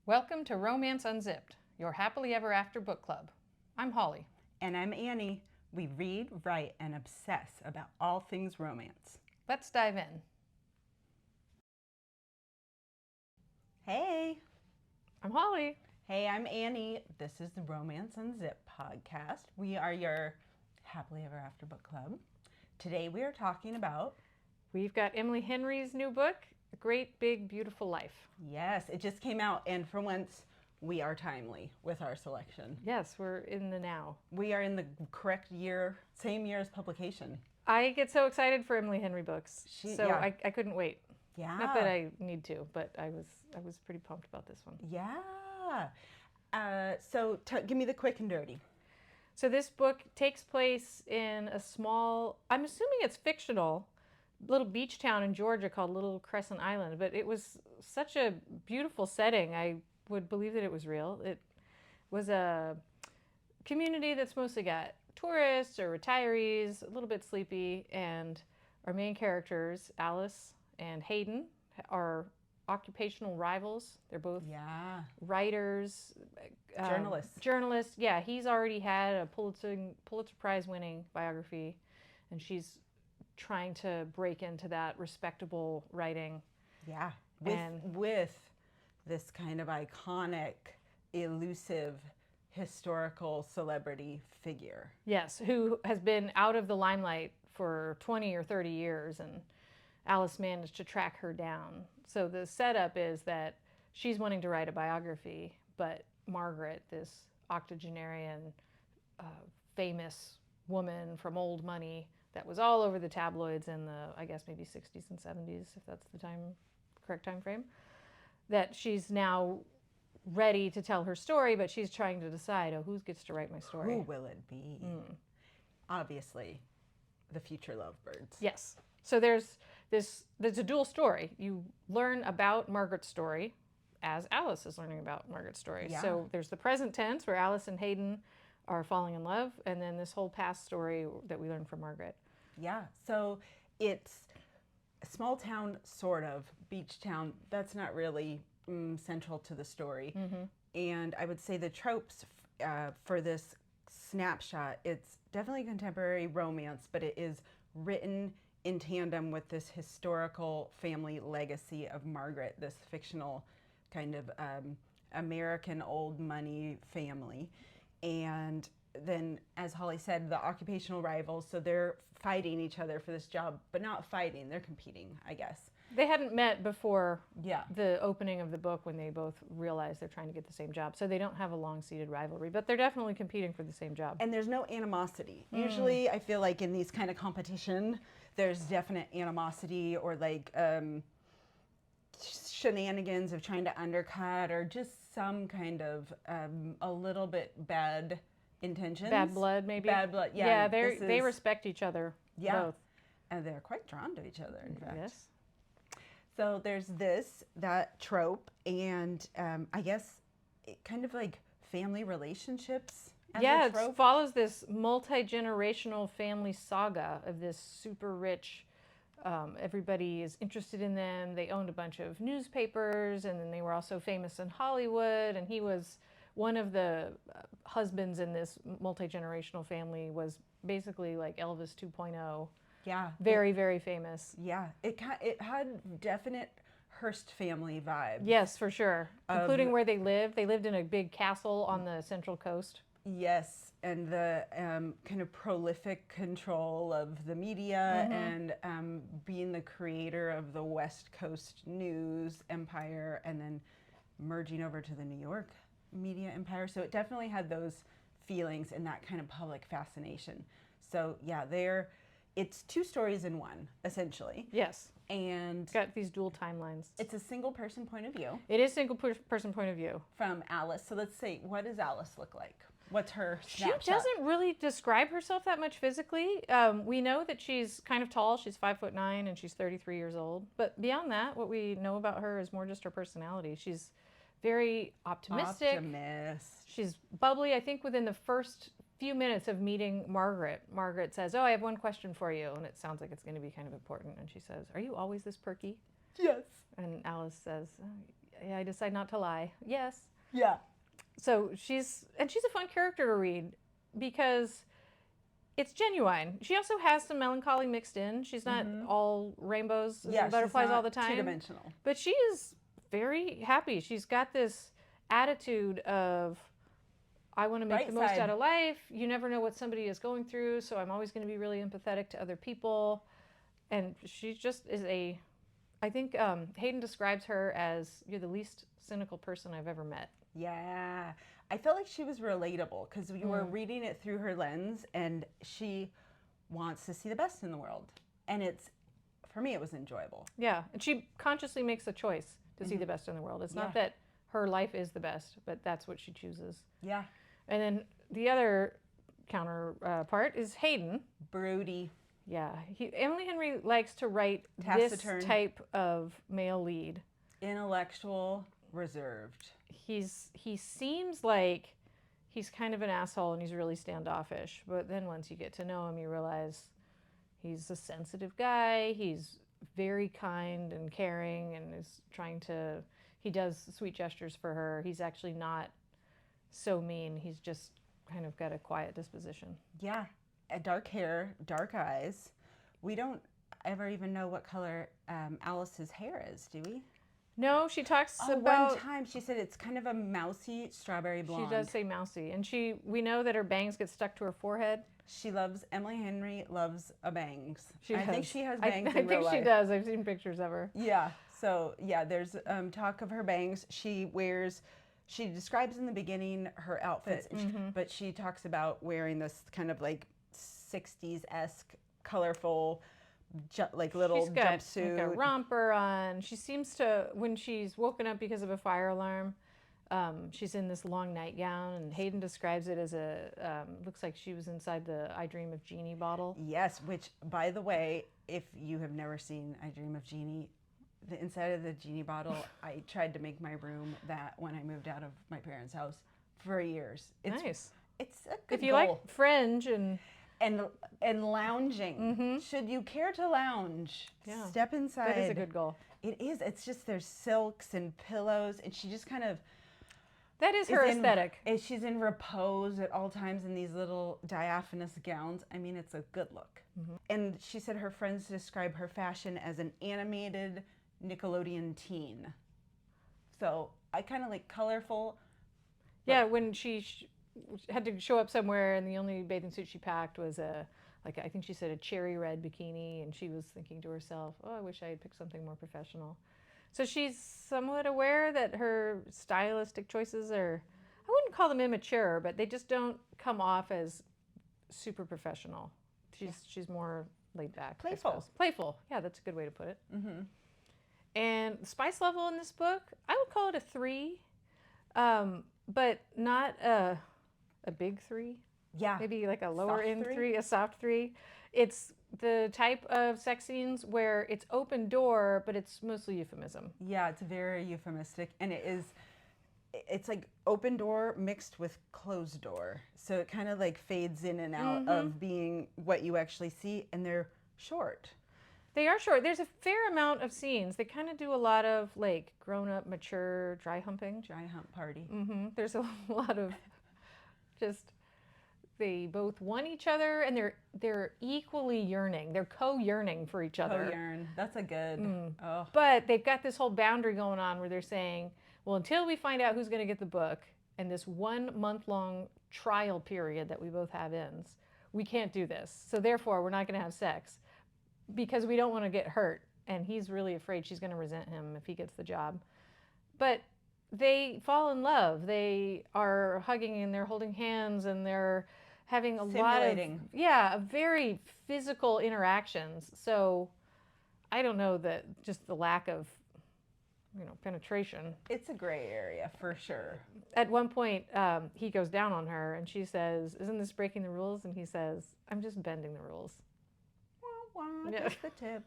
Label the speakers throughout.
Speaker 1: Welcome to Romance Unzipped, your happily ever after book club. I'm Holly.
Speaker 2: And I'm Annie. We read, write, and obsess about all things romance.
Speaker 1: Let's dive in.
Speaker 2: Hey.
Speaker 1: I'm Holly.
Speaker 2: Hey, I'm Annie. This is the Romance Unzipped podcast. We are your happily ever after book club. Today we are talking about...
Speaker 1: We've got Emily Henry's new book, A Great Big Beautiful Life.
Speaker 2: Yes, it just came out, and for once, we are timely with our selection.
Speaker 1: Yes, we're in the now.
Speaker 2: We are in the correct year, same year as publication.
Speaker 1: I get so excited for Emily Henry books,
Speaker 2: Yeah.
Speaker 1: I couldn't wait.
Speaker 2: Yeah.
Speaker 1: Not that I need to, but I was pretty pumped about this one.
Speaker 2: Yeah. So give me the quick and dirty.
Speaker 1: So this book takes place in a small, I'm assuming it's fictional, little beach town in Georgia called Little Crescent Island, but it was such a beautiful setting. I would believe that it was real. It was a community that's mostly got tourists or retirees, a little bit sleepy, and our main characters, Alice and Hayden, are occupational rivals. They're both writers, journalists. Yeah, he's already had a Pulitzer Prize winning biography, and she's trying to break into that respectable writing.
Speaker 2: Yeah, with this kind of iconic, elusive, historical celebrity figure.
Speaker 1: Yes, who has been out of the limelight for 20 or 30 years, and Alice managed to track her down. So the setup is that she's wanting to write a biography, but Margaret, this octogenarian, famous woman from old money that was all over the tabloids in the, I guess, maybe 60s and 70s, if that's the correct time frame, that she's now ready to tell her story, but she's trying to decide, who gets to write my story?
Speaker 2: Who will it be? Obviously, the future lovebirds.
Speaker 1: Yes. So there's a dual story. You learn about Margaret's story as Alice is learning about Margaret's story.
Speaker 2: Yeah.
Speaker 1: So there's the present tense where Alice and Hayden are falling in love, and then this whole past story that we learn from Margaret.
Speaker 2: Yeah. So it's a small town, sort of, beach town. That's not really central to the story. Mm-hmm. And I would say the tropes for this snapshot, it's definitely contemporary romance, but it is written in tandem with this historical family legacy of Margaret, this fictional kind of American old money family. And then, as Holly said, the occupational rivals, so they're fighting each other for this job, but not fighting, they're competing, I guess.
Speaker 1: They hadn't met before the opening of the book when they both realize they're trying to get the same job. So they don't have a long-seated rivalry, but they're definitely competing for the same job.
Speaker 2: And there's no animosity. Usually, I feel like in these kind of competition, there's definite animosity or like shenanigans of trying to undercut or just some kind of a little bit bad intentions.
Speaker 1: Bad blood, maybe?
Speaker 2: Bad blood, yeah.
Speaker 1: Yeah, they respect each other, both.
Speaker 2: And they're quite drawn to each other, in fact.
Speaker 1: Yes.
Speaker 2: So there's that trope, and I guess it kind of like family relationships.
Speaker 1: Yeah, it follows this multi-generational family saga of this super rich, everybody is interested in them. They owned a bunch of newspapers, and then they were also famous in Hollywood, and he was one of the husbands in this multi-generational family, was basically like Elvis 2.0.
Speaker 2: Yeah.
Speaker 1: Very, very famous.
Speaker 2: Yeah. It had definite Hearst family vibes.
Speaker 1: Yes, for sure. Including where they lived. They lived in a big castle on the Central Coast.
Speaker 2: Yes, and the kind of prolific control of the media and being the creator of the West Coast news empire and then merging over to the New York media empire. So it definitely had those feelings and that kind of public fascination. So yeah, it's two stories in one, essentially.
Speaker 1: Yes.
Speaker 2: And
Speaker 1: it's got these dual timelines.
Speaker 2: It's a single person point of view.
Speaker 1: It is single person point of view.
Speaker 2: From Alice. So let's see, what does Alice look like? What's her snapshot?
Speaker 1: She doesn't really describe herself that much physically. We know that she's kind of tall. She's 5'9", and she's 33 years old. But beyond that, what we know about her is more just her personality. She's very optimistic. She's bubbly. I think within the first few minutes of meeting Margaret, Margaret says, "Oh, I have one question for you," and it sounds like it's going to be kind of important. And she says, "Are you always this perky?"
Speaker 2: Yes.
Speaker 1: And Alice says, I decide not to lie. Yes.
Speaker 2: Yeah.
Speaker 1: So she's a fun character to read because it's genuine. She also has some melancholy mixed in. She's not all rainbows and butterflies all the time.
Speaker 2: Two-dimensional.
Speaker 1: But she is very happy. She's got this attitude of, I want to make the most out of life. You never know what somebody is going through, so I'm always going to be really empathetic to other people. And she just is I think Hayden describes her as, you're the least cynical person I've ever met.
Speaker 2: Yeah. I felt like she was relatable because you were reading it through her lens, and she wants to see the best in the world. And for me, it was enjoyable.
Speaker 1: Yeah. And she consciously makes a choice to see the best in the world. It's not that her life is the best, but that's what she chooses.
Speaker 2: Yeah.
Speaker 1: And then the other counterpart is Hayden.
Speaker 2: Broody.
Speaker 1: Yeah. Emily Henry likes to write
Speaker 2: Taciturn.
Speaker 1: This type of male lead.
Speaker 2: Intellectual, reserved.
Speaker 1: He seems like he's kind of an asshole and he's really standoffish. But then once you get to know him, you realize he's a sensitive guy. He's very kind and caring and is he does sweet gestures for her. He's actually not so mean. He's just kind of got a quiet disposition.
Speaker 2: Yeah. Dark hair, dark eyes. We don't ever even know what color Alice's hair is, do we?
Speaker 1: No, she talks about...
Speaker 2: One time she said it's kind of a mousy strawberry blonde.
Speaker 1: She does say mousy. And we know that her bangs get stuck to her forehead.
Speaker 2: Emily Henry loves a bangs.
Speaker 1: I
Speaker 2: think she has bangs in real life.
Speaker 1: I think she does. I've seen pictures of her.
Speaker 2: Yeah. So, yeah, there's talk of her bangs. She describes in the beginning her outfits, but she talks about wearing this kind of like 60s-esque, colorful, little jumpsuit.
Speaker 1: She's got like a romper on. She seems to, when she's woken up because of a fire alarm, she's in this long nightgown, and Hayden describes it as looks like she was inside the I Dream of Jeannie bottle.
Speaker 2: Yes, which, by the way, if you have never seen I Dream of Jeannie, the inside of the Genie bottle, I tried to make my room that when I moved out of my parents' house for years.
Speaker 1: Nice.
Speaker 2: It's a good
Speaker 1: If you
Speaker 2: goal.
Speaker 1: like fringe
Speaker 2: and lounging, should you care to lounge, step inside.
Speaker 1: That is a good goal.
Speaker 2: It is. It's just there's silks and pillows, and she just kind of...
Speaker 1: That is her aesthetic.
Speaker 2: She's in repose at all times in these little diaphanous gowns. I mean, it's a good look. And she said her friends describe her fashion as an animated Nickelodeon teen. So I kind of like colorful.
Speaker 1: Yeah, when she had to show up somewhere and the only bathing suit she packed was I think she said a cherry red bikini, and she was thinking to herself, oh, I wish I had picked something more professional. So she's somewhat aware that her stylistic choices I wouldn't call them immature, but they just don't come off as super professional. She's more laid back. Playful. Yeah, that's a good way to put it. And the spice level in this book, I would call it a 3, but not a big 3.
Speaker 2: Yeah.
Speaker 1: Maybe like a lower
Speaker 2: Soft
Speaker 1: end
Speaker 2: 3?
Speaker 1: 3, a soft 3. It's the type of sex scenes where it's open door, but it's mostly euphemism.
Speaker 2: Yeah, it's very euphemistic, and it's like open door mixed with closed door. So it kind of like fades in and out of being what you actually see, and they're short.
Speaker 1: They are short. There's a fair amount of scenes. They kind of do a lot of like grown-up, mature dry humping.
Speaker 2: Dry hump party.
Speaker 1: There's a lot of just, they both want each other, and they're equally yearning. They're co-yearning for each other.
Speaker 2: Co-yearn. That's a good. Oh.
Speaker 1: But they've got this whole boundary going on where they're saying, well, until we find out who's going to get the book and this 1 month-long trial period that we both have ends, we can't do this. So therefore, we're not going to have sex because we don't want to get hurt. And he's really afraid she's going to resent him if he gets the job. But they fall in love. They are hugging and they're holding hands and they're having a lot of very physical interactions. So I don't know that just the lack of penetration.
Speaker 2: It's a gray area for sure.
Speaker 1: At one point, he goes down on her and she says, isn't this breaking the rules? And he says, I'm just bending the rules.
Speaker 2: Just the tip.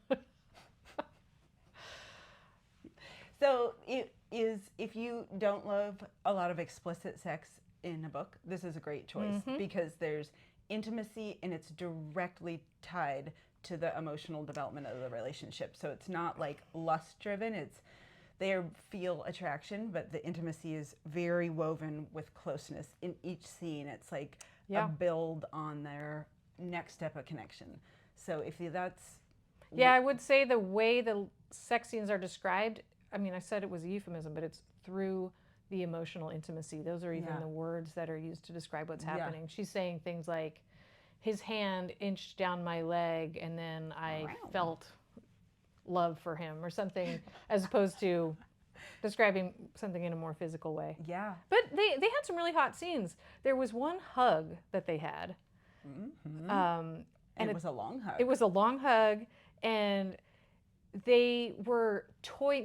Speaker 2: So if you don't love a lot of explicit sex in a book, this is a great choice because there's intimacy and it's directly tied to the emotional development of the relationship. So it's not like lust driven. they feel attraction, but the intimacy is very woven with closeness in each scene. It's like a build on their next step of connection. So if that's...
Speaker 1: Yeah, I would say the way the sex scenes are described, I mean, I said it was a euphemism, but it's through the emotional intimacy. Those are even the words that are used to describe what's happening. She's saying things like, his hand inched down my leg and then I felt love for him or something, as opposed to describing something in a more physical way.
Speaker 2: Yeah.
Speaker 1: But they had some really hot scenes. There was one hug that they had.
Speaker 2: And it was a long hug.
Speaker 1: It was a long hug, and they were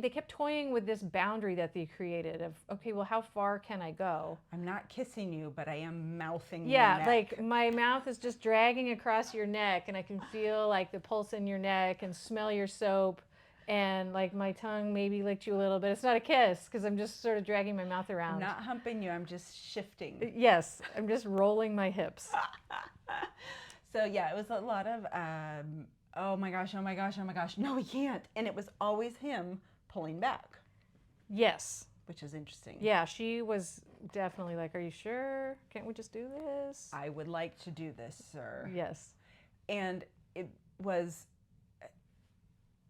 Speaker 1: they kept toying with this boundary that they created of, okay, well, how far can I go?
Speaker 2: I'm not kissing you, but I am mouthing
Speaker 1: your
Speaker 2: neck.
Speaker 1: Like my mouth is just dragging across your neck, and I can feel like the pulse in your neck and smell your soap, and like my tongue maybe licked you a little bit. It's not a kiss because I'm just sort of dragging my mouth around.
Speaker 2: I'm not humping you, I'm just shifting.
Speaker 1: Yes, I'm just rolling my hips.
Speaker 2: So yeah, it was a lot of oh my gosh, oh my gosh, oh my gosh, no, we can't. And it was always him pulling back.
Speaker 1: Yes.
Speaker 2: Which is interesting.
Speaker 1: Yeah, she was definitely like, are you sure? Can't we just do this?
Speaker 2: I would like to do this, sir.
Speaker 1: Yes.
Speaker 2: And it was,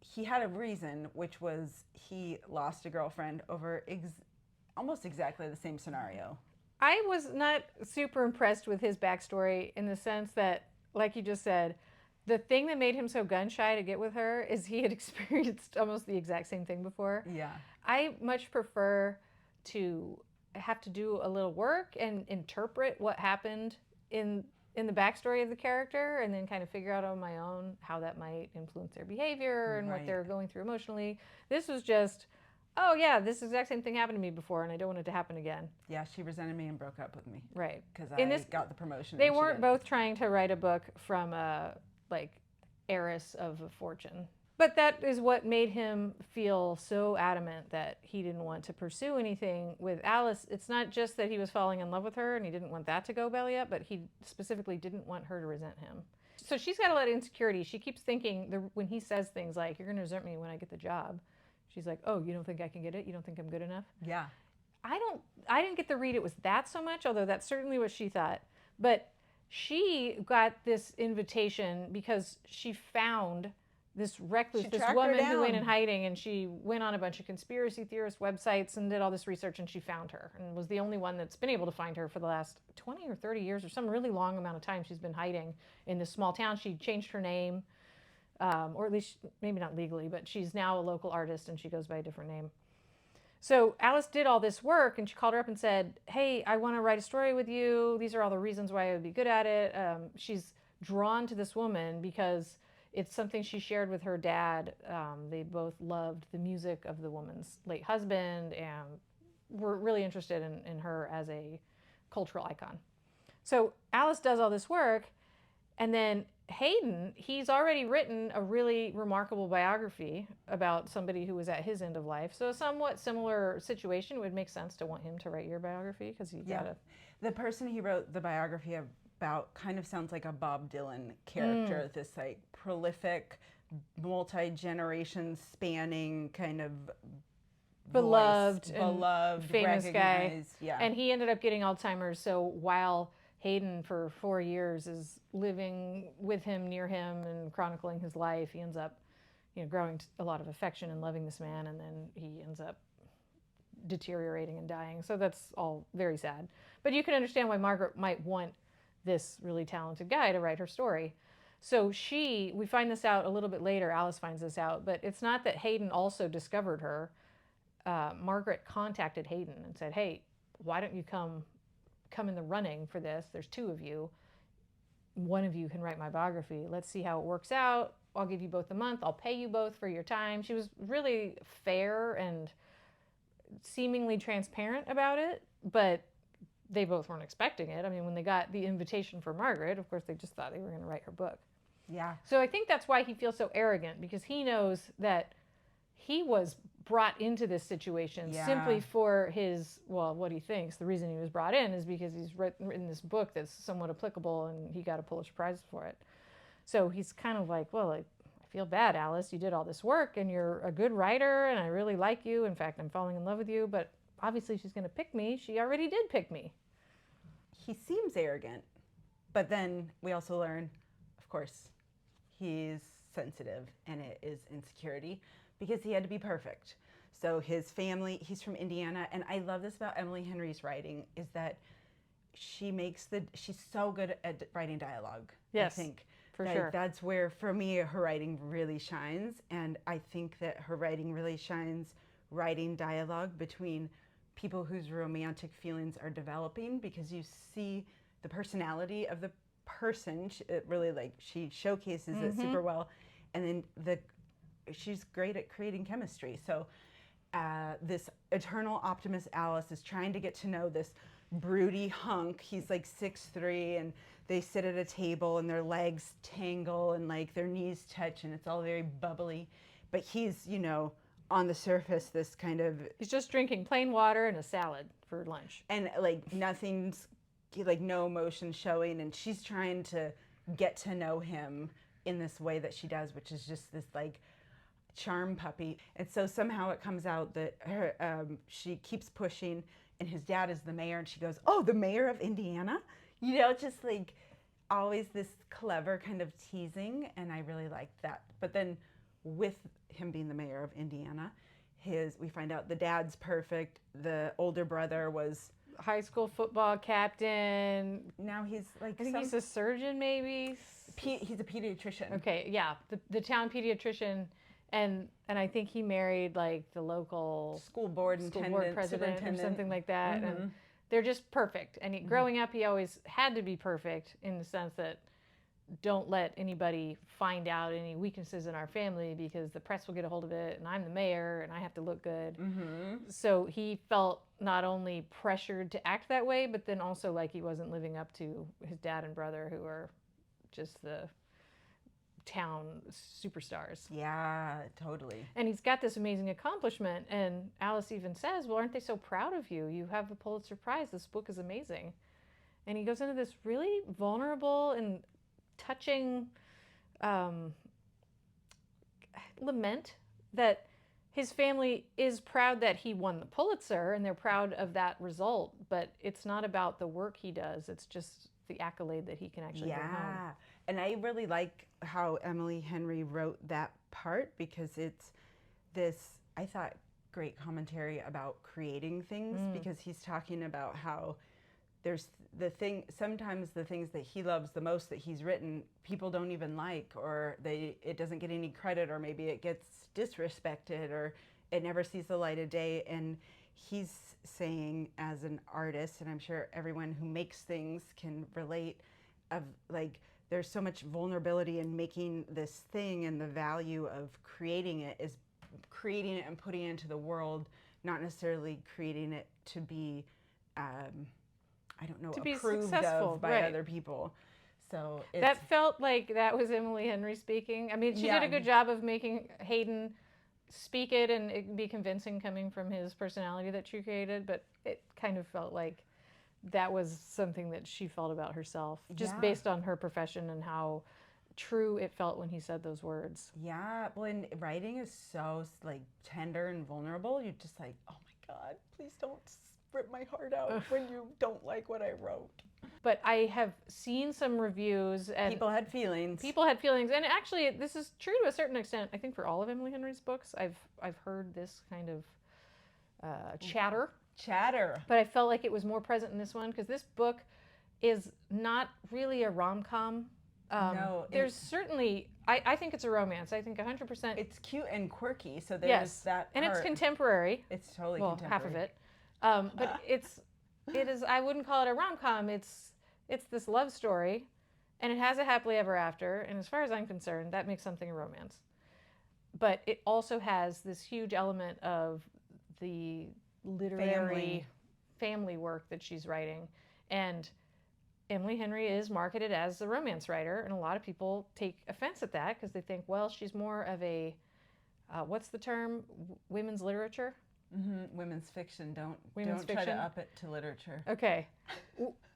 Speaker 2: he had a reason, which was he lost a girlfriend over almost exactly the same scenario.
Speaker 1: I was not super impressed with his backstory in the sense that, like you just said, the thing that made him so gun shy to get with her is he had experienced almost the exact same thing before.
Speaker 2: Yeah.
Speaker 1: I much prefer to have to do a little work and interpret what happened in the backstory of the character, and then kind of figure out on my own how that might influence their behavior and what they're going through emotionally. This was just, oh yeah, this exact same thing happened to me before, and I don't want it to happen again.
Speaker 2: Yeah, she resented me and broke up with me.
Speaker 1: Right.
Speaker 2: Because I got the promotion.
Speaker 1: They weren't both trying to write a book from a heiress of a fortune. But that is what made him feel so adamant that he didn't want to pursue anything with Alice. It's not just that he was falling in love with her and he didn't want that to go belly up, but he specifically didn't want her to resent him. So she's got a lot of insecurity. She keeps thinking, when he says things like, you're going to resent me when I get the job, she's like, oh, you don't think I can get it? You don't think I'm good enough?
Speaker 2: Yeah.
Speaker 1: I didn't get the read it was that so much, although that's certainly what she thought. But she got this invitation because she found this recluse, this woman who went in hiding, and she went on a bunch of conspiracy theorist websites and did all this research, and she found her and was the only one that's been able to find her for the last 20 or 30 years or some really long amount of time. She's been hiding in this small town. She changed her name, or at least maybe not legally, but she's now a local artist and she goes by a different name. So Alice did all this work, and she called her up and said, hey, I want to write a story with you. These are all the reasons why I would be good at it. She's drawn to this woman because it's something she shared with her dad. They both loved the music of the woman's late husband and were really interested in her as a cultural icon. So Alice does all this work, and then Hayden, he's already written a really remarkable biography about somebody who was at his end of life. So a somewhat similar situation. It would make sense to want him to write your biography because
Speaker 2: the person he wrote the biography about kind of sounds like a Bob Dylan character, this like prolific, multi-generation spanning kind of
Speaker 1: beloved,
Speaker 2: famous
Speaker 1: guy. Yeah. And he ended up getting Alzheimer's. So while Hayden for 4 years is living with him, near him, and chronicling his life, he ends up, growing a lot of affection and loving this man, and then he ends up deteriorating and dying. So that's all very sad. But you can understand why Margaret might want this really talented guy to write her story. So we find this out a little bit later, Alice finds this out, but it's not that Hayden also discovered her. Margaret contacted Hayden and said, hey, why don't you come in the running for this? There's two of you. One of you can write my biography. Let's see how it works out. I'll give you both a month. I'll pay you both for your time. She was really fair and seemingly transparent about it, but they both weren't expecting it. I mean, when they got the invitation for Margaret, of course, they just thought they were going to write her book.
Speaker 2: Yeah.
Speaker 1: So I think that's why he feels so arrogant, because he knows that he was brought into this situation simply for what he thinks. The reason he was brought in is because he's written this book that's somewhat applicable and he got a Pulitzer Prize for it. So he's kind of like, well, I feel bad, Alice. You did all this work and you're a good writer and I really like you. In fact, I'm falling in love with you, but obviously she's going to pick me. She already did pick me.
Speaker 2: He seems arrogant, but then we also learn, of course, he's sensitive and it is insecurity because he had to be perfect. So his family, he's from Indiana, and I love this about Emily Henry's writing is that she's so good at writing dialogue.
Speaker 1: Yes,
Speaker 2: I think
Speaker 1: for sure.
Speaker 2: That's where, for me, her writing really shines, and I think that her writing really shines writing dialogue between people whose romantic feelings are developing, because you see the personality of the person. It really, like, she showcases it super well, and then she's great at creating chemistry. So this eternal optimist Alice is trying to get to know this broody hunk. He's like 6'3", and they sit at a table and their legs tangle and like their knees touch and it's all very bubbly. But he's, you know, on the surface, this kind of...
Speaker 1: He's just drinking plain water and a salad for lunch.
Speaker 2: And like nothing's, like no emotion showing, and she's trying to get to know him in this way that she does, which is just this like charm puppy. And so somehow it comes out that she keeps pushing, and his dad is the mayor, and she goes, "Oh, the mayor of Indiana?" You know, just like always this clever kind of teasing, and I really liked that. But then with him being the mayor of Indiana, we find out the dad's perfect. The older brother was
Speaker 1: high school football captain.
Speaker 2: Now he's like,
Speaker 1: I think he's a surgeon, maybe.
Speaker 2: He's a pediatrician.
Speaker 1: Okay, yeah, the town pediatrician, and I think he married like the local
Speaker 2: school board
Speaker 1: president or something like that, and they're just perfect. And growing up, he always had to be perfect in the sense that don't let anybody find out any weaknesses in our family because the press will get a hold of it, and I'm the mayor and I have to look good. So he felt not only pressured to act that way, but then also like he wasn't living up to his dad and brother, who are just the town superstars.
Speaker 2: Yeah, totally.
Speaker 1: And he's got this amazing accomplishment, and Alice even says, "Well, aren't they so proud of you? You have the Pulitzer Prize. This book is amazing." And he goes into this really vulnerable and touching lament that his family is proud that he won the Pulitzer, and they're proud of that result, but it's not about the work he does. It's just the accolade that he can actually bring home.
Speaker 2: And I really like how Emily Henry wrote that part, because it's this, I thought, great commentary about creating things, because he's talking about how there's sometimes the things that he loves the most that he's written, people don't even like, or it doesn't get any credit, or maybe it gets disrespected, or it never sees the light of day. And he's saying, as an artist, and I'm sure everyone who makes things can relate, of like, there's so much vulnerability in making this thing, and the value of creating it is creating it and putting it into the world, not necessarily creating it to be I don't know,
Speaker 1: to be
Speaker 2: approved
Speaker 1: successful
Speaker 2: of by other people. So
Speaker 1: that felt like that was Emily Henry speaking. I mean, she did a good job of making Hayden speak it and it be convincing coming from his personality that she created, but it kind of felt like that was something that she felt about herself, just based on her profession and how true it felt when he said those words.
Speaker 2: Yeah, well, and writing is so like tender and vulnerable. You're just like, oh my God, please don't rip my heart out when you don't like what I wrote.
Speaker 1: But I have seen some reviews, and
Speaker 2: people had feelings.
Speaker 1: And actually, this is true to a certain extent. I think for all of Emily Henry's books, I've heard this kind of chatter. But I felt like it was more present in this one, because this book is not really a rom-com.
Speaker 2: No,
Speaker 1: there's certainly, I think it's a romance. I think 100%.
Speaker 2: It's cute and quirky, so there's that part.
Speaker 1: And it's contemporary.
Speaker 2: It's totally contemporary.
Speaker 1: Half of it. But it is, I wouldn't call it a rom-com. It's this love story, and it has a happily ever after, and as far as I'm concerned, that makes something a romance. But it also has this huge element of the literary family work that she's writing. And Emily Henry is marketed as a romance writer, and a lot of people take offense at that because they think, well, she's more of a, what's the term? Women's literature?
Speaker 2: Women's fiction.
Speaker 1: Women's
Speaker 2: Don't try to
Speaker 1: fiction?
Speaker 2: up it to literature.
Speaker 1: Okay.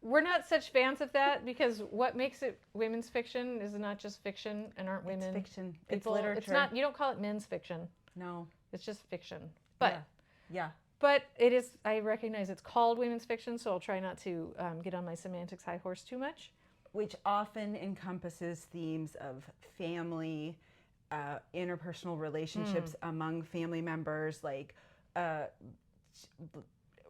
Speaker 1: We're not such fans of that because what makes it women's fiction is not just fiction and aren't women.
Speaker 2: It's fiction. It's
Speaker 1: People,
Speaker 2: literature.
Speaker 1: it's not, you don't call it men's fiction.
Speaker 2: No.
Speaker 1: It's just fiction. But
Speaker 2: Yeah.
Speaker 1: But it is, I recognize it's called women's fiction, so I'll try not to get on my semantics high horse too much.
Speaker 2: Which often encompasses themes of family, interpersonal relationships among family members, like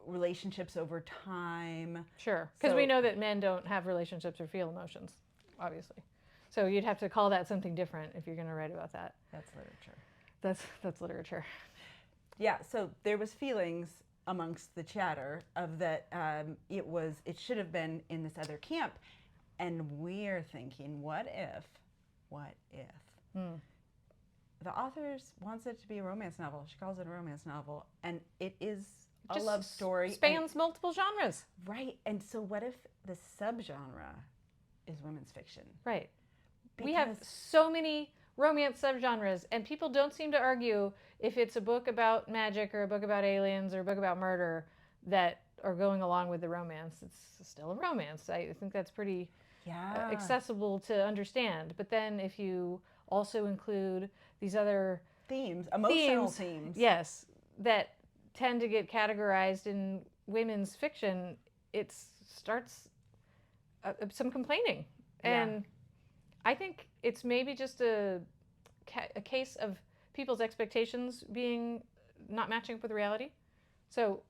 Speaker 2: relationships over time.
Speaker 1: Sure, because we know that men don't have relationships or feel emotions, obviously. So you'd have to call that something different if you're going to write about that.
Speaker 2: That's literature.
Speaker 1: That's literature.
Speaker 2: Yeah, so there was feelings amongst the chatter of that it should have been in this other camp. And we're thinking, what if? The author wants it to be a romance novel. She calls it a romance novel. And it is a love story.
Speaker 1: Spans multiple genres.
Speaker 2: Right. And so what if the subgenre is women's fiction?
Speaker 1: Right. We have so many romance subgenres, and people don't seem to argue if it's a book about magic or a book about aliens or a book about murder that are going along with the romance. It's still a romance. I think that's pretty accessible to understand. But then if you also include these other
Speaker 2: emotional themes,
Speaker 1: yes, that tend to get categorized in women's fiction, it starts some complaining. And I think it's maybe just a case of people's expectations being not matching up with reality. So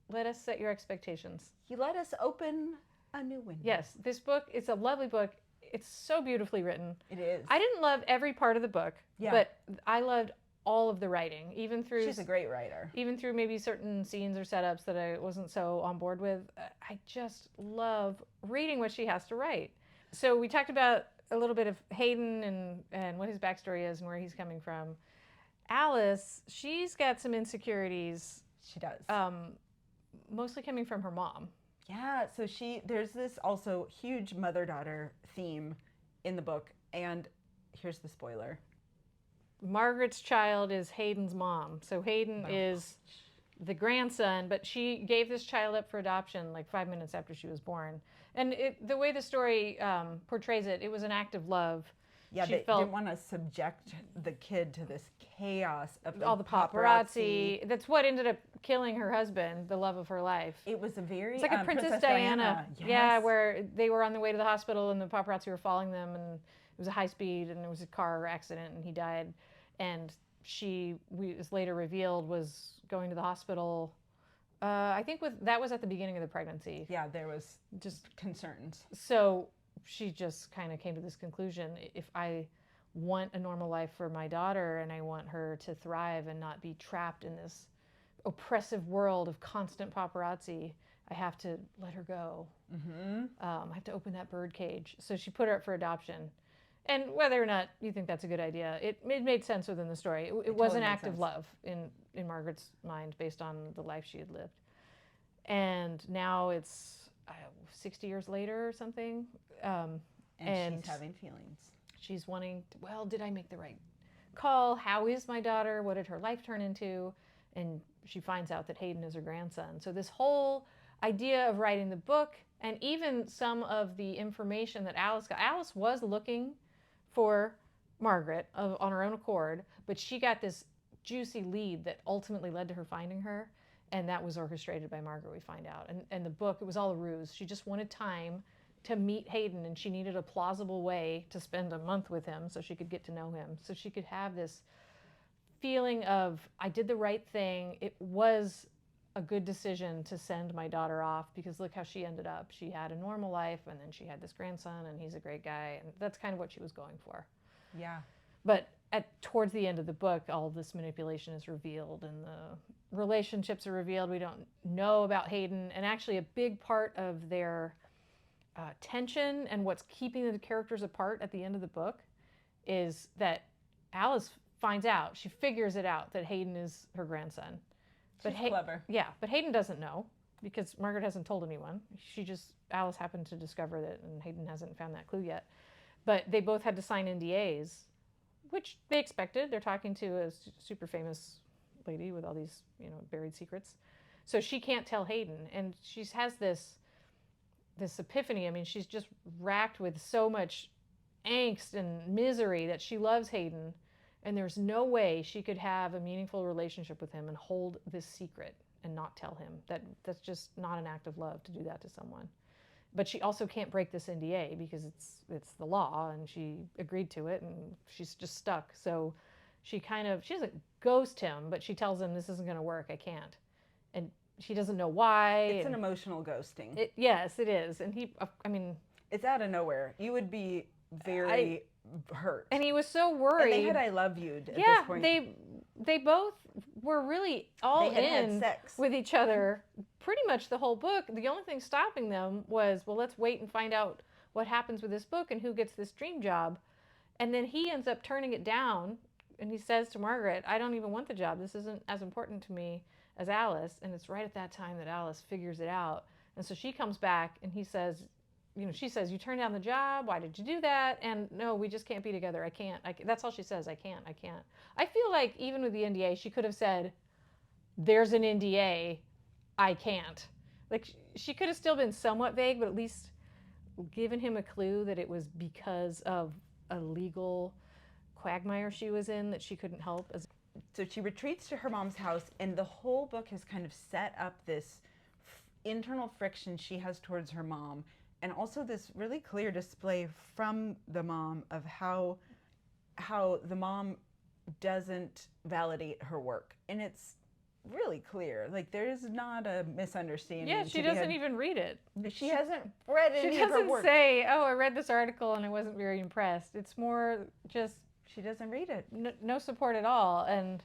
Speaker 1: let us set your expectations.
Speaker 2: You let us open a new window.
Speaker 1: Yes, this book is a lovely book. It's so beautifully written.
Speaker 2: It is.
Speaker 1: I didn't love every part of the book, but I loved all of the writing, even through...
Speaker 2: She's a great writer.
Speaker 1: Even through maybe certain scenes or setups that I wasn't so on board with. I just love reading what she has to write. So we talked about a little bit of Hayden and what his backstory is and where he's coming from. Alice, she's got some insecurities.
Speaker 2: She does.
Speaker 1: Mostly coming from her mom.
Speaker 2: Yeah, so there's this also huge mother-daughter theme in the book, and here's the spoiler.
Speaker 1: Margaret's child is Hayden's mom. So Hayden is the grandson, but she gave this child up for adoption like 5 minutes after she was born. And the way the story portrays it, it was an act of love.
Speaker 2: Yeah, they didn't want to subject the kid to this chaos of
Speaker 1: all the paparazzi. That's what ended up killing her husband, the love of her life.
Speaker 2: It was
Speaker 1: it's like a Princess Diana.
Speaker 2: Yes.
Speaker 1: Yeah, where they were on the way to the hospital and the paparazzi were following them, and it was a high speed and there was a car accident and he died. And it was later revealed, was going to the hospital. I think that was at the beginning of the pregnancy.
Speaker 2: Yeah, there was just concerns.
Speaker 1: So she just kind of came to this conclusion: if I want a normal life for my daughter and I want her to thrive and not be trapped in this oppressive world of constant paparazzi, I have to let her go. I have to open that bird cage. So she put her up for adoption. And whether or not you think that's a good idea, it made sense within the story. It was an act of love in Margaret's mind based on the life she had lived. And now it's 60 years later or something.
Speaker 2: And she's having feelings.
Speaker 1: She's wanting, did I make the right call? How is my daughter? What did her life turn into? And she finds out that Hayden is her grandson. So this whole idea of writing the book, and even some of the information that Alice got. Alice was looking for Margaret on her own accord, but she got this juicy lead that ultimately led to her finding her, and that was orchestrated by Margaret, we find out. And the book, it was all a ruse. She just wanted time to meet Hayden, and she needed a plausible way to spend a month with him so she could get to know him, so she could have this feeling of, I did the right thing. It was a good decision to send my daughter off, because look how she ended up. She had a normal life, and then she had this grandson, and he's a great guy, and that's kind of what she was going for.
Speaker 2: Yeah.
Speaker 1: But towards the end of the book, all this manipulation is revealed, and the relationships are revealed. We don't know about Hayden, and actually a big part of their tension and what's keeping the characters apart at the end of the book is that Alice finds out, she figures it out, that Hayden is her grandson.
Speaker 2: She's clever.
Speaker 1: Yeah, but Hayden doesn't know, because Margaret hasn't told anyone. Alice happened to discover that, and Hayden hasn't found that clue yet. But they both had to sign NDAs, which they expected. They're talking to a super famous lady with all these, buried secrets. So she can't tell Hayden, and she has this epiphany. I mean, she's just racked with so much angst and misery that she loves Hayden, and there's no way she could have a meaningful relationship with him and hold this secret and not tell him. That's just not an act of love to do that to someone. But she also can't break this NDA because it's the law, and she agreed to it, and she's just stuck. So she doesn't ghost him, but she tells him, this isn't going to work, I can't. And she doesn't know why.
Speaker 2: It's an emotional ghosting.
Speaker 1: Yes, it is. And
Speaker 2: it's out of nowhere. You would be very hurt.
Speaker 1: And he was so worried.
Speaker 2: And they had I love you'd at this point.
Speaker 1: They both were really all in
Speaker 2: sex
Speaker 1: with each other pretty much the whole book. The only thing stopping them was, well, let's wait and find out what happens with this book and who gets this dream job. And then he ends up turning it down, and he says to Margaret, I don't even want the job. This isn't as important to me as Alice. And it's right at that time that Alice figures it out. And so she comes back, and he says, she says, you turned down the job. Why did you do that? And no, we just can't be together. I can't. That's all she says. I can't. I feel like even with the NDA, she could have said, there's an NDA. I can't. Like, she could have still been somewhat vague, but at least given him a clue that it was because of a legal quagmire she was in that she couldn't help.
Speaker 2: So she retreats to her mom's house, and the whole book has kind of set up this internal friction she has towards her mom. And also this really clear display from the mom of how the mom doesn't validate her work. And it's really clear. Like, there's not a misunderstanding.
Speaker 1: Yeah, she doesn't even read it.
Speaker 2: She hasn't read any of her work.
Speaker 1: She doesn't say, oh, I read this article and I wasn't very impressed. It's more just...
Speaker 2: She doesn't read it.
Speaker 1: No support at all. And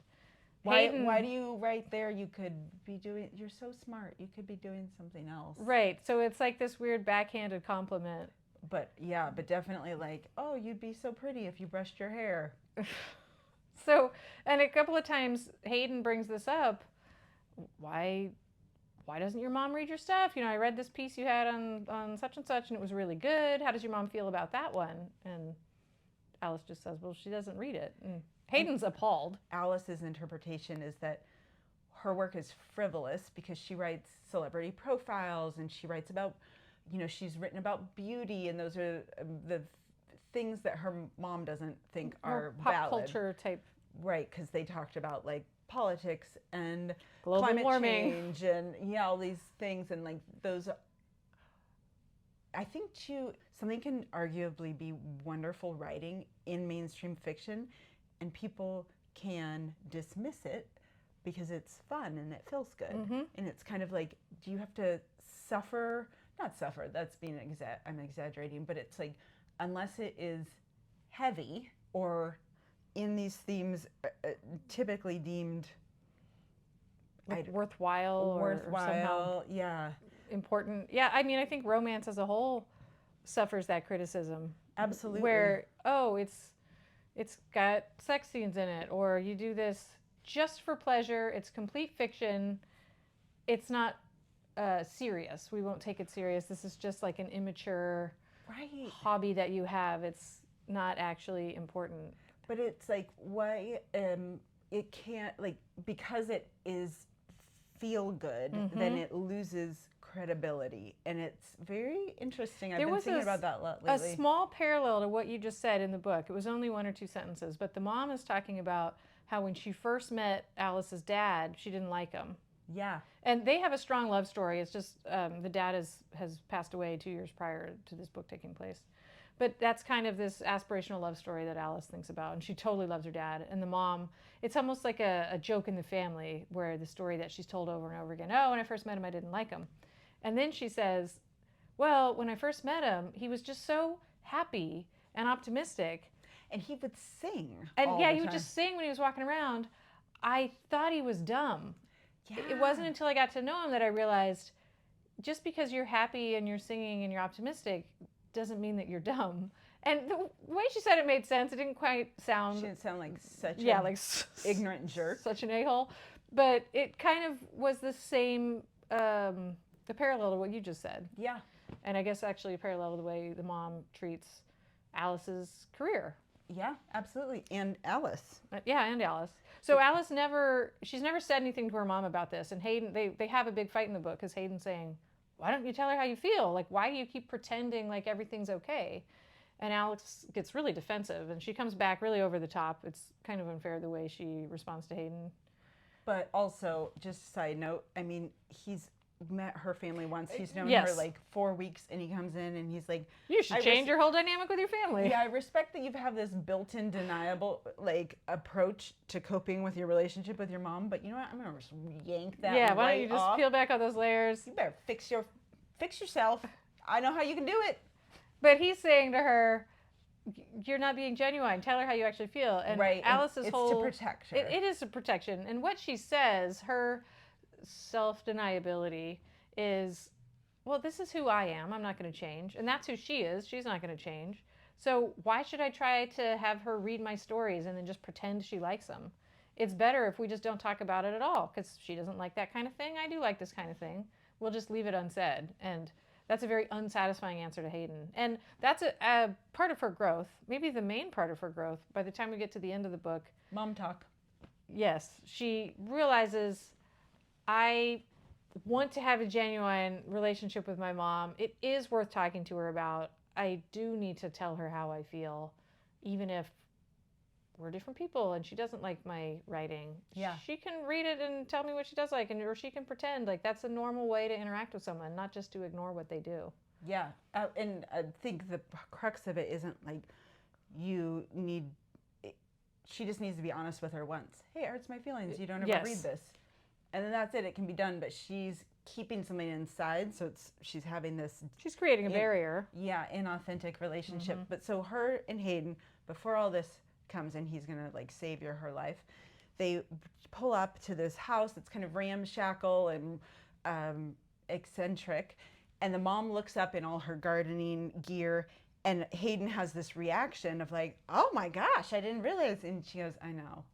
Speaker 2: why do you write there? You could be doing, you're so smart, you could be doing something else.
Speaker 1: Right. So it's like this weird backhanded compliment.
Speaker 2: But yeah, but definitely like, oh, you'd be so pretty if you brushed your hair.
Speaker 1: So, and a couple of times Hayden brings this up. Why doesn't your mom read your stuff? I read this piece you had on such and such, and it was really good. How does your mom feel about that one? And Alice just says, well, she doesn't read it. And Hayden's appalled.
Speaker 2: Alice's interpretation is that her work is frivolous because she writes celebrity profiles, and she writes about, she's written about beauty, and those are the things that her mom doesn't think are
Speaker 1: pop
Speaker 2: valid.
Speaker 1: Culture type.
Speaker 2: Right, because they talked about like politics and
Speaker 1: global
Speaker 2: climate
Speaker 1: warming
Speaker 2: change and all these things, and like those. I think too, something can arguably be wonderful writing in mainstream fiction, and people can dismiss it because it's fun and it feels good.
Speaker 1: Mm-hmm.
Speaker 2: And it's kind of like, do you have to suffer? Not suffer, that's being I'm exaggerating, but it's like, unless it is heavy or in these themes typically deemed
Speaker 1: worthwhile or somehow
Speaker 2: yeah,
Speaker 1: important. Yeah, I mean, I think romance as a whole suffers that criticism.
Speaker 2: Absolutely.
Speaker 1: Where, it's got sex scenes in it, or you do this just for pleasure, it's complete fiction, it's not serious. We won't take it serious. This is just like an immature hobby that you have. It's not actually important.
Speaker 2: But it's like, why it can't, like, because it is feel good, then it loses credibility. And it's very interesting. I've been thinking about that lately.
Speaker 1: A small parallel to what you just said in the book. It was only 1 or 2 sentences, but the mom is talking about how when she first met Alice's dad, she didn't like him.
Speaker 2: Yeah.
Speaker 1: And they have a strong love story. It's just the dad has passed away 2 years prior to this book taking place. But that's kind of this aspirational love story that Alice thinks about. And she totally loves her dad. And the mom, it's almost like a joke in the family, where the story that she's told over and over again, oh, when I first met him, I didn't like him. And then she says, well, when I first met him, he was just so happy and optimistic.
Speaker 2: And he would sing.
Speaker 1: And he would just sing when he was walking around. I thought he was dumb. Yeah. It wasn't until I got to know him that I realized, just because you're happy and you're singing and you're optimistic doesn't mean that you're dumb. And the way she said it made sense. It didn't quite sound...
Speaker 2: She didn't sound like such an ignorant jerk.
Speaker 1: Such an a-hole. But it kind of was the same, the parallel to what you just said.
Speaker 2: Yeah.
Speaker 1: And I guess actually a parallel to the way the mom treats Alice's career.
Speaker 2: Yeah, absolutely. And Alice.
Speaker 1: And Alice. So Alice she's never said anything to her mom about this. And Hayden, they have a big fight in the book because Hayden's saying, why don't you tell her how you feel? Like, why do you keep pretending like everything's okay? And Alex gets really defensive, and she comes back really over the top. It's kind of unfair the way she responds to Hayden.
Speaker 2: But also, just a side note, I mean, he's met her family once. He's known
Speaker 1: Yes.
Speaker 2: her like 4 weeks, and he comes in and he's like,
Speaker 1: You should change your whole dynamic with your family.
Speaker 2: Yeah, I respect that you have this built-in deniable like approach to coping with your relationship with your mom, but you know what? I'm gonna just yank that.
Speaker 1: Yeah, why
Speaker 2: right
Speaker 1: don't you just
Speaker 2: off.
Speaker 1: peel back all those layers?
Speaker 2: You better fix yourself. I know how you can do it.
Speaker 1: But he's saying to her, you're not being genuine. Tell her how you actually feel. And
Speaker 2: Right.
Speaker 1: Alice's
Speaker 2: it's
Speaker 1: whole...
Speaker 2: to protect her.
Speaker 1: It is a protection. And what she says, her self-deniability is, well, this is who I am. I'm not going to change. And that's who she is. She's not going to change. So why should I try to have her read my stories and then just pretend she likes them? It's better if we just don't talk about it at all, because she doesn't like that kind of thing. I do like this kind of thing. We'll just leave it unsaid. And that's a very unsatisfying answer to Hayden. And that's a part of her growth, maybe the main part of her growth. By the time we get to the end of the book,
Speaker 2: Mom talk.
Speaker 1: Yes, she realizes, I want to have a genuine relationship with my mom. It is worth talking to her about. I do need to tell her how I feel, even if we're different people and she doesn't like my writing.
Speaker 2: Yeah.
Speaker 1: She can read it and tell me what she does like, or she can pretend. Like, that's a normal way to interact with someone, not just to ignore what they do.
Speaker 2: Yeah, and I think the crux of it isn't like she just needs to be honest with her once. Hey, it hurts my feelings. You don't ever read this. And then that's it. It can be done, but she's keeping something inside, so she's having this...
Speaker 1: She's creating a barrier.
Speaker 2: Yeah, inauthentic relationship. But so her and Hayden, before all this comes in, he's going to like save her life. They pull up to this house that's kind of ramshackle and eccentric. And the mom looks up in all her gardening gear, and Hayden has this reaction of like, oh my gosh, I didn't realize. And she goes, I know,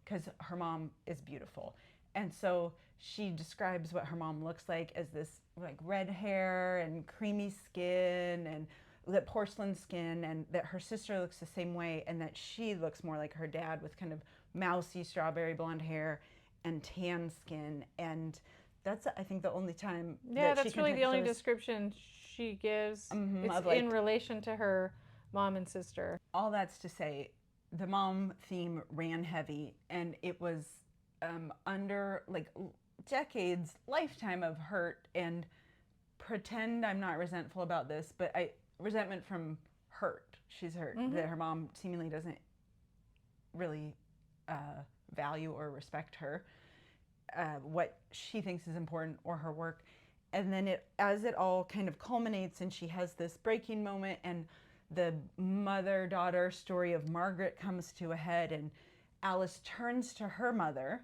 Speaker 2: because her mom is beautiful. And so she describes what her mom looks like as this like red hair and creamy skin and that porcelain skin, and that her sister looks the same way, and that she looks more like her dad with kind of mousy strawberry blonde hair and tan skin. And that's, I think, the only time.
Speaker 1: Yeah, that's really the only description she gives. It's like, in relation to her mom and sister.
Speaker 2: All that's to say, the mom theme ran heavy, and it was under like decades, lifetime of hurt and pretend I'm not resentful about this, but resentment from hurt. She's hurt that her mom seemingly doesn't really value or respect her, what she thinks is important, or her work. And then as it all kind of culminates, and she has this breaking moment, and the mother-daughter story of Margaret comes to a head, and Alice turns to her mother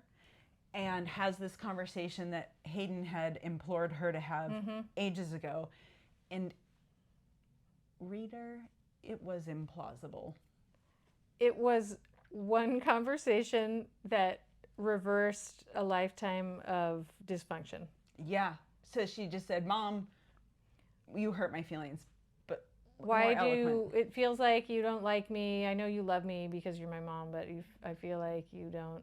Speaker 2: and has this conversation that Hayden had implored her to have ages ago. And reader, it was implausible.
Speaker 1: It was one conversation that reversed a lifetime of dysfunction.
Speaker 2: Yeah. So she just said, Mom, you hurt my feelings. But
Speaker 1: why it feels like you don't like me. I know you love me because you're my mom, but I feel like you don't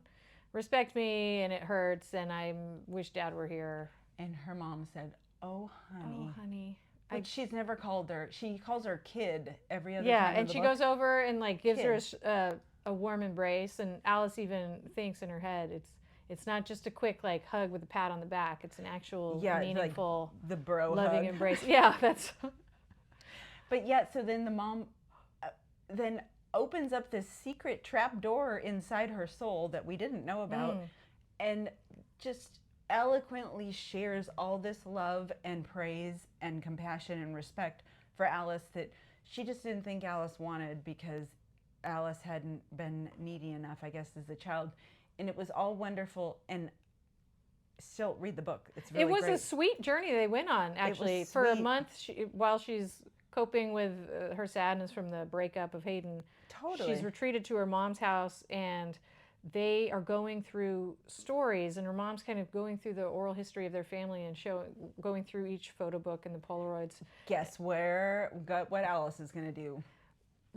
Speaker 1: respect me, and it hurts, and I wish Dad were here.
Speaker 2: And her mom said, oh, honey.
Speaker 1: Oh, honey.
Speaker 2: But she's never called her. She calls her kid every other time.
Speaker 1: Yeah, and she goes over and like gives her a warm embrace, and Alice even thinks in her head it's not just a quick like hug with a pat on the back. It's an actual meaningful,
Speaker 2: like the bro
Speaker 1: loving
Speaker 2: hug.
Speaker 1: embrace. Yeah, that's.
Speaker 2: But yeah, so then the mom then opens up this secret trap door inside her soul that we didn't know about, and just eloquently shares all this love and praise and compassion and respect for Alice that she just didn't think Alice wanted, because Alice hadn't been needy enough, I guess, as a child. And it was all wonderful. And still, read the book. It's really great.
Speaker 1: It was a sweet journey they went on, actually. For a month, while she's coping with her sadness from the breakup of Hayden.
Speaker 2: Totally.
Speaker 1: She's retreated to her mom's house, and they are going through stories, and her mom's kind of going through the oral history of their family and going through each photo book and the Polaroids.
Speaker 2: Guess what Alice is going to do?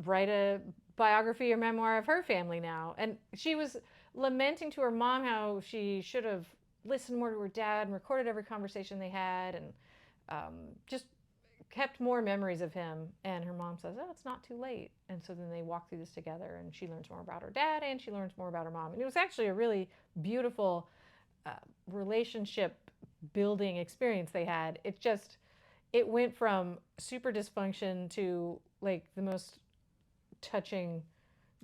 Speaker 1: Write a biography or memoir of her family now. And she was lamenting to her mom how she should have listened more to her dad and recorded every conversation they had, and just kept more memories of him. And her mom says, oh, it's not too late. And so then they walk through this together, and she learns more about her dad and she learns more about her mom. And it was actually a really beautiful relationship building experience they had. It went from super dysfunction to like the most touching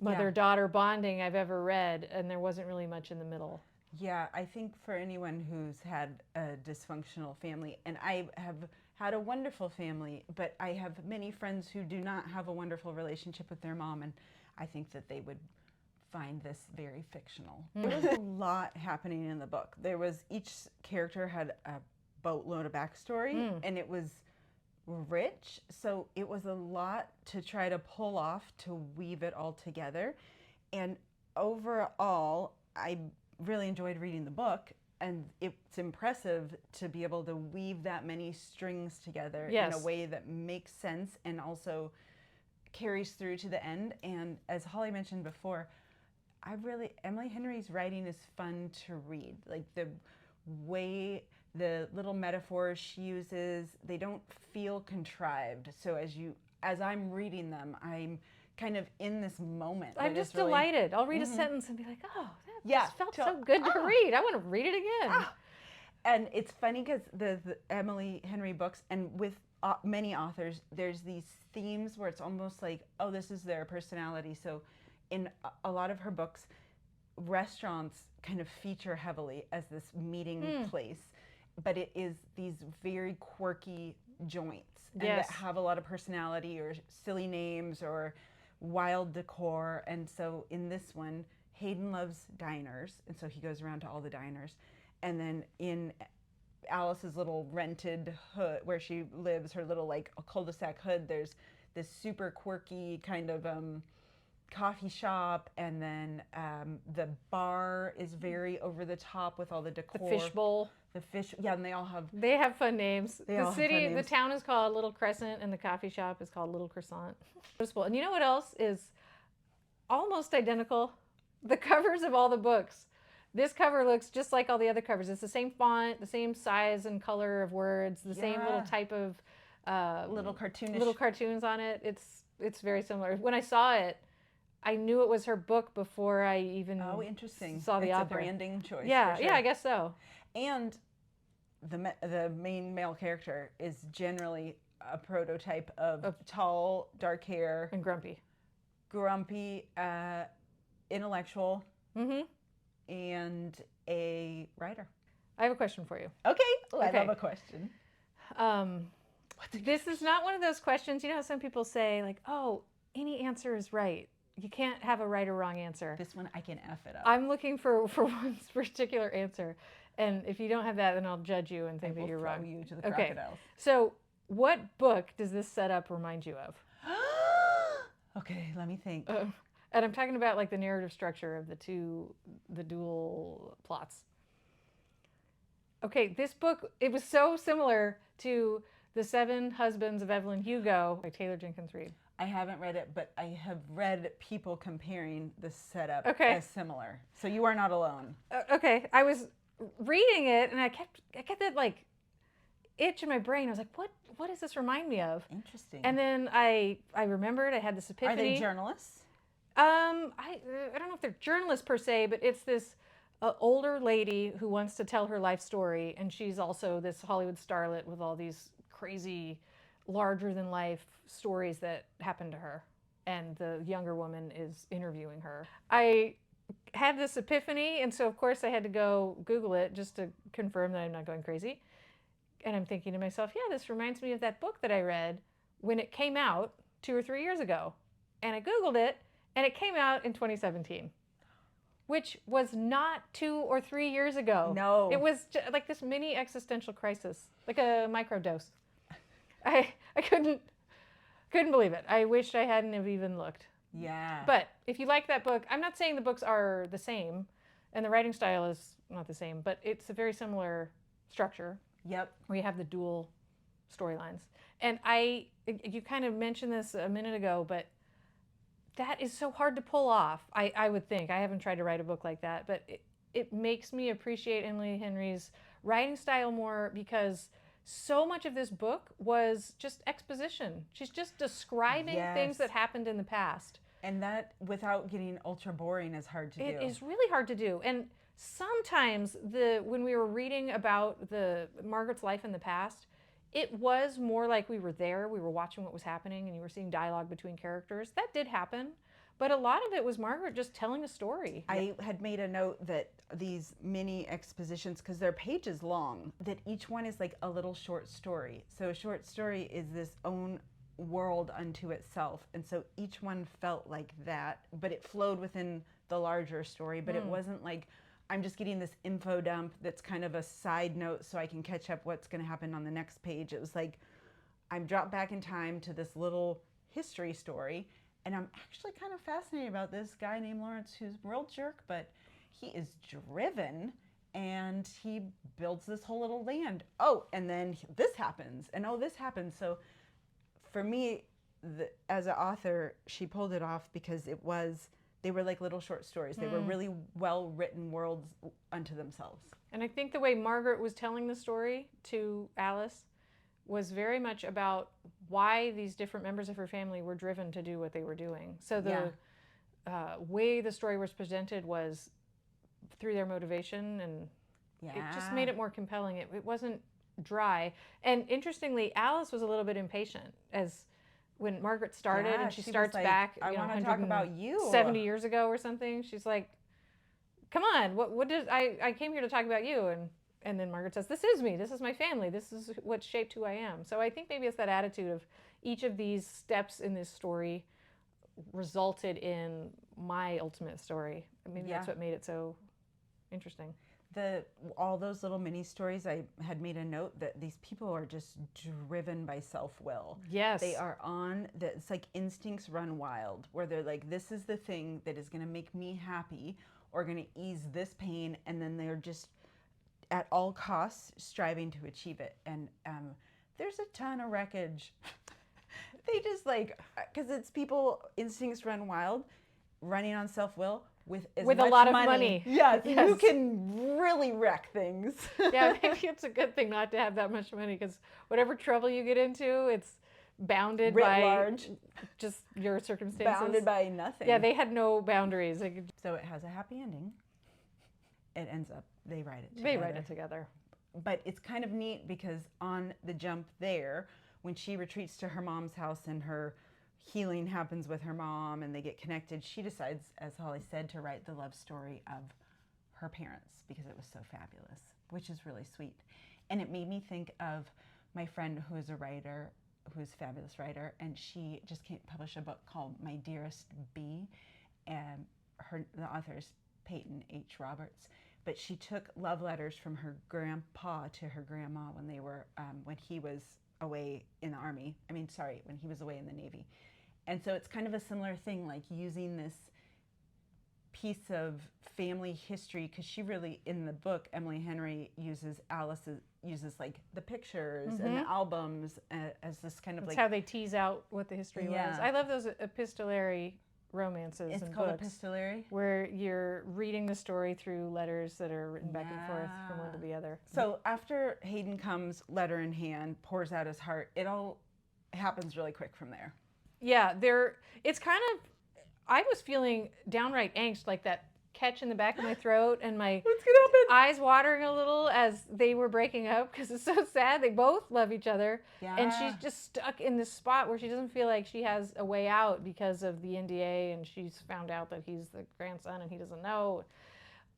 Speaker 1: mother-daughter bonding I've ever read, and there wasn't really much in the middle.
Speaker 2: Yeah, I think for anyone who's had a dysfunctional family, and I have had a wonderful family, but I have many friends who do not have a wonderful relationship with their mom, and I think that they would find this very fictional. There was a lot happening in the book. Each character had a boatload of backstory, and it was rich, so it was a lot to try to pull off to weave it all together. And overall, I really enjoyed reading the book, and it's impressive to be able to weave that many strings together in a way that makes sense and also carries through to the end. And as Holly mentioned before, Emily Henry's writing is fun to read. Like the way the little metaphors she uses, they don't feel contrived. So as I'm reading them, I'm kind of in this moment.
Speaker 1: I'm just delighted. I'll read a sentence and be like, oh, that just felt so good to read. I want to read it again.
Speaker 2: And it's funny because the Emily Henry books, and with many authors, there's these themes where it's almost like, oh, this is their personality. So in a lot of her books, restaurants kind of feature heavily as this meeting place, but it is these very quirky joints and that have a lot of personality or silly names or wild decor. And so in this one, Hayden loves diners, and so he goes around to all the diners. And then in Alice's little rented hood where she lives, her little like cul-de-sac hood, there's this super quirky kind of coffee shop, and then the bar is very over the top with all the decor.
Speaker 1: The fishbowl.
Speaker 2: The fish, yeah, and they have
Speaker 1: fun names. The town is called Little Crescent, and the coffee shop is called Little Croissant. And you know what else is almost identical? The covers of all the books. This cover looks just like all the other covers. It's the same font, the same size and color of words, the same little type of
Speaker 2: little
Speaker 1: cartoons on it. It's very similar. When I saw it, I knew it was her book before I even saw the author.
Speaker 2: It's a branding choice.
Speaker 1: Yeah,
Speaker 2: for sure.
Speaker 1: yeah, I guess so.
Speaker 2: And the main male character is generally a prototype of tall, dark hair.
Speaker 1: And grumpy.
Speaker 2: Intellectual, and a writer.
Speaker 1: I have a question for you.
Speaker 2: Okay. I love a question.
Speaker 1: This is not one of those questions, you know how some people say, like, oh, any answer is right. You can't have a right or wrong answer.
Speaker 2: This one, I can F it up.
Speaker 1: I'm looking for one particular answer. And if you don't have that, then I'll judge you and think that you're wrong.
Speaker 2: I will throw you to the crocodiles.
Speaker 1: So what book does this setup remind you of?
Speaker 2: Okay, let me think.
Speaker 1: And I'm talking about like the narrative structure of the dual plots. Okay, this book, it was so similar to The Seven Husbands of Evelyn Hugo by Taylor Jenkins Reid.
Speaker 2: I haven't read it, but I have read people comparing the setup as similar. So you are not alone.
Speaker 1: Okay, I was reading it and I kept that like itch in my brain. I was like, what does this remind me of?
Speaker 2: Interesting.
Speaker 1: And then I remembered, I had this epiphany.
Speaker 2: Are they journalists?
Speaker 1: I don't know if they're journalists per se, but it's this older lady who wants to tell her life story, and she's also this Hollywood starlet with all these crazy, larger-than-life stories that happen to her, and the younger woman is interviewing her. I had this epiphany, and so of course I had to go Google it just to confirm that I'm not going crazy. And I'm thinking to myself, yeah, this reminds me of that book that I read when it came out 2 or 3 years ago. And I Googled it, and it came out in 2017, which was not 2 or 3 years ago.
Speaker 2: No.
Speaker 1: It was like this mini existential crisis, like a microdose. I couldn't believe it. I wished I hadn't have even looked.
Speaker 2: Yeah.
Speaker 1: But if you like that book, I'm not saying the books are the same, and the writing style is not the same, but it's a very similar structure.
Speaker 2: Yep.
Speaker 1: Where you have the dual storylines. And you kind of mentioned this a minute ago, but that is so hard to pull off. I would think. I haven't tried to write a book like that, but it makes me appreciate Emily Henry's writing style more, because so much of this book was just exposition. She's just describing things that happened in the past.
Speaker 2: And that, without getting ultra boring, is hard to do.
Speaker 1: It is really hard to do. And sometimes when we were reading about the Margaret's life in the past, it was more like we were there, we were watching what was happening, and you were seeing dialogue between characters. That did happen. But a lot of it was Margaret just telling a story.
Speaker 2: I had made a note that these mini expositions, because they're pages long, that each one is like a little short story. So a short story is this own world unto itself. And so each one felt like that, but it flowed within the larger story. But it wasn't like, I'm just getting this info dump that's kind of a side note so I can catch up what's going to happen on the next page. It was like, I'm dropped back in time to this little history story. And I'm actually kind of fascinated about this guy named Lawrence, who's a real jerk, but he is driven and he builds this whole little land. Oh, and then this happens, and oh, this happens. So for me, as an author, she pulled it off because they were like little short stories. They were really well-written worlds unto themselves.
Speaker 1: And I think the way Margaret was telling the story to Alice was very much about why these different members of her family were driven to do what they were doing. So the way the story was presented was through their motivation, and it just made it more compelling. It wasn't dry. And interestingly, Alice was a little bit impatient when Margaret started, and she starts
Speaker 2: like,
Speaker 1: back,
Speaker 2: I want to talk about you
Speaker 1: 70 years ago or something. She's like, come on, what did I came here to talk about you. And then Margaret says, this is me, this is my family, this is what shaped who I am. So I think maybe it's that attitude of each of these steps in this story resulted in my ultimate story. Maybe that's what made it so interesting.
Speaker 2: All those little mini stories, I had made a note that these people are just driven by self-will.
Speaker 1: Yes.
Speaker 2: They are it's like instincts run wild, where they're like, this is the thing that is going to make me happy or going to ease this pain, and then they're just at all costs striving to achieve it. And there's a ton of wreckage. They just because it's people, instincts run wild, running on self-will with much
Speaker 1: a lot of money.
Speaker 2: Yes, you can really wreck things.
Speaker 1: Yeah, maybe it's a good thing not to have that much money, because whatever trouble you get into, it's bounded by
Speaker 2: large.
Speaker 1: Just your circumstances.
Speaker 2: Bounded by nothing.
Speaker 1: Yeah, they had no boundaries.
Speaker 2: So it has a happy ending. It ends up, they write it together.
Speaker 1: They write it together.
Speaker 2: But it's kind of neat because on the jump there, when she retreats to her mom's house and her healing happens with her mom and they get connected, she decides, as Holly said, to write the love story of her parents because it was so fabulous, which is really sweet. And it made me think of my friend who is a writer, who's a fabulous writer, and she just published a book called My Dearest Bee, and the author is Peyton H. Roberts. But she took love letters from her grandpa to her grandma when they were when he was away in the Army. When he was away in the Navy. And so it's kind of a similar thing, like using this piece of family history, because she really, in the book, Emily Henry uses like the pictures and the albums as this kind of
Speaker 1: That's how they tease out what the history was. I love those epistolary romances.
Speaker 2: It's
Speaker 1: and
Speaker 2: called
Speaker 1: books
Speaker 2: epistolary,
Speaker 1: where you're reading the story through letters that are written back and forth from one to the other.
Speaker 2: So after Hayden comes, letter in hand, pours out his heart, it all happens really quick from there.
Speaker 1: Yeah, it's kind of, I was feeling downright angst, like that catch in the back of my throat and my eyes watering a little as they were breaking up, because it's so sad. They both love each other. Yeah. And she's just stuck in this spot where she doesn't feel like she has a way out because of the NDA, and she's found out that he's the grandson and he doesn't know.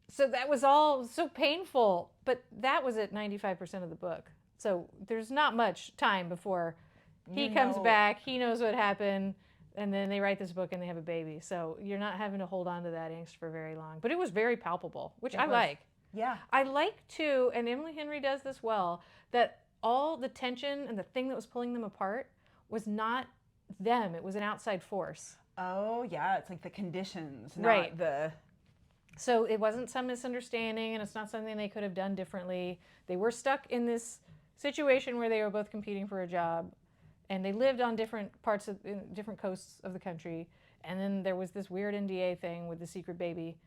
Speaker 1: So that was all so painful, but that was at 95% of the book. So there's not much time before he comes back, he knows what happened, and then they write this book and they have a baby. So you're not having to hold on to that angst for very long. But it was very palpable, which I like.
Speaker 2: Yeah.
Speaker 1: I like, too, and Emily Henry does this well, that all the tension and the thing that was pulling them apart was not them. It was an outside force.
Speaker 2: Oh, yeah. It's like the conditions, not the...
Speaker 1: So it wasn't some misunderstanding, and it's not something they could have done differently. They were stuck in this situation where they were both competing for a job, and they lived on different coasts of the country, And then there was this weird NDA thing with the secret baby.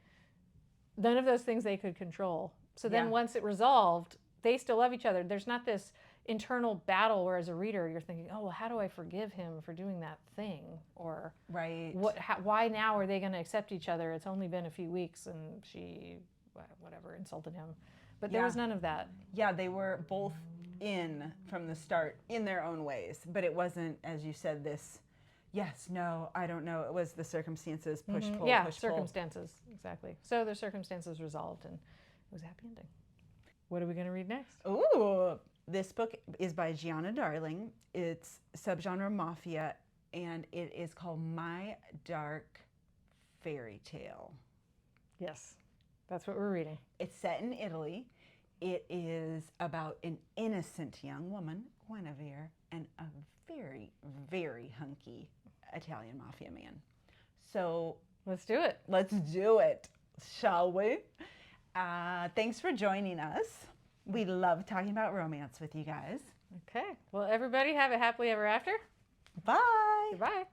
Speaker 1: None of those things they could control. So then once it resolved, they still love each other. There's not this internal battle where as a reader you're thinking, oh, well, how do I forgive him for doing that thing? Or why now are they going to accept each other? It's only been a few weeks and she, whatever, insulted him. But there was none of that. Yeah,
Speaker 2: they were both in from the start in their own ways. But it wasn't, as you said, this, yes, no, I don't know. It was the circumstances, push, pull,
Speaker 1: yeah,
Speaker 2: push,
Speaker 1: circumstances, exactly. So the circumstances resolved and it was a happy ending. What are we going to read next?
Speaker 2: Ooh, this book is by Gianna Darling. It's subgenre mafia, and it is called My Dark Fairy Tale.
Speaker 1: Yes, that's what we're reading.
Speaker 2: It's set in Italy. It is about an innocent young woman, Guinevere, and a very, very hunky Italian mafia man. So
Speaker 1: let's do it.
Speaker 2: Let's do it, shall we? Thanks for joining us. We love talking about romance with you guys.
Speaker 1: Okay. Well, everybody have a happily ever after.
Speaker 2: Bye.
Speaker 1: Goodbye.